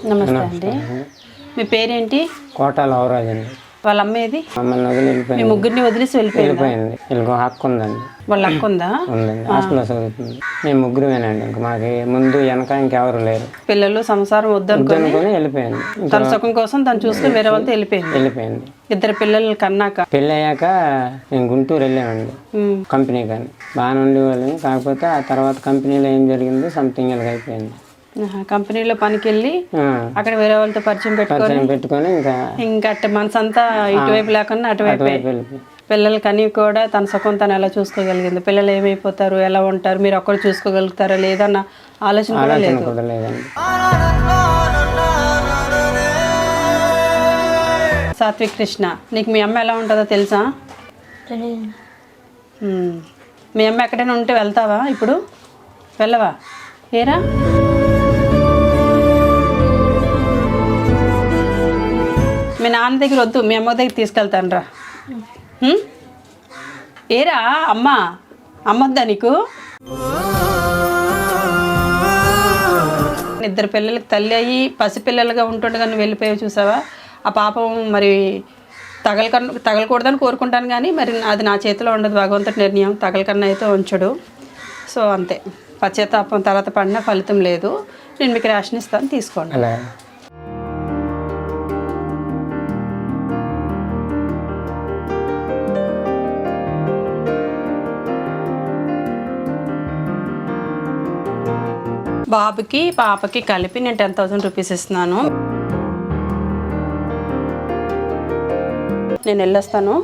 నమస్తే అండి. మీ పేరేంటి? కోటాల అవరాజ్ అండి. వాళ్ళ అమ్మేది? మమ్మల్ని వదిలి వెళ్ళిపోయింది. మీ ముగ్గురిని వదిలేసి వెళ్ళిపోయింది. వీళ్ళకి హక్కు ఉందండి. వాళ్ళ హక్కు ఉందా? ఉందండి. హాస్టల్లో చదువుతుంది. మేము ముగ్గురమేనండి. ఇంక మాకు ముందు వెనక ఇంకెవరు లేరు. పిల్లలు సంసారం వద్దనుకొని వెళ్ళిపోయింది. తన సుఖం కోసం తను చూసుకుని వేరే వాళ్ళతో వెళ్ళిపోయింది. ఇద్దరు పిల్లలు కన్నాక పెళ్ళి అయ్యాక నేను గుంటూరు వెళ్ళామండి కంపెనీ కానీ బాగానే ఉండేవాళ్ళని. కాకపోతే ఆ తర్వాత కంపెనీలో ఏం జరిగింది సంథింగ్ ఇలాగ అయిపోయింది. కంపెనీలో పనికి వెళ్ళి అక్కడ వేరే వాళ్ళతో పరిచయం పెట్టుకొని ఇంకా మనసు అంతా ఇటువైపు లేకుండా అటువైపు పిల్లలు కని కూడా తన సుఖం తను ఎలా చూసుకోగలిగింది, పిల్లలు ఏమైపోతారు, ఎలా ఉంటారు, మీరు ఒక్కరు చూసుకోగలుగుతారా లేదన్న ఆలోచన కూడా లేదండి. సాత్విక్ కృష్ణ, నీకు మీ అమ్మ ఎలా ఉంటుందో తెలుసా? మీ అమ్మ ఎక్కడైనా ఉంటే వెళ్తావా? ఇప్పుడు వెళ్ళవా? ఏరా మీ నాన్న దగ్గర వద్దు, మీ అమ్మ దగ్గర తీసుకెళ్తాను రా. ఏరా అమ్మొద్దా నీకు? ఇద్దరు పిల్లలకి తల్లి అయ్యి పసిపిల్లలుగా ఉంటుండగా నువ్వు వెళ్ళిపోయావు చూసావా? ఆ పాపం మరి తగలకూడదని కోరుకుంటాను, కానీ మరి అది నా చేతిలో ఉండదు, భగవంతుడి నిర్ణయం. తగలకన్నా అయితే ఉంచడు. సో అంతే, పశ్చాత్తాపం తర్వాత పడినా ఫలితం లేదు. నేను మీకు రేషన్ ఇస్తాను, తీసుకోండి. బాబుకి పాపకి కలిపి నేను 10,000 రూపీస్ ఇస్తున్నాను. నేను వెళ్ళొస్తాను.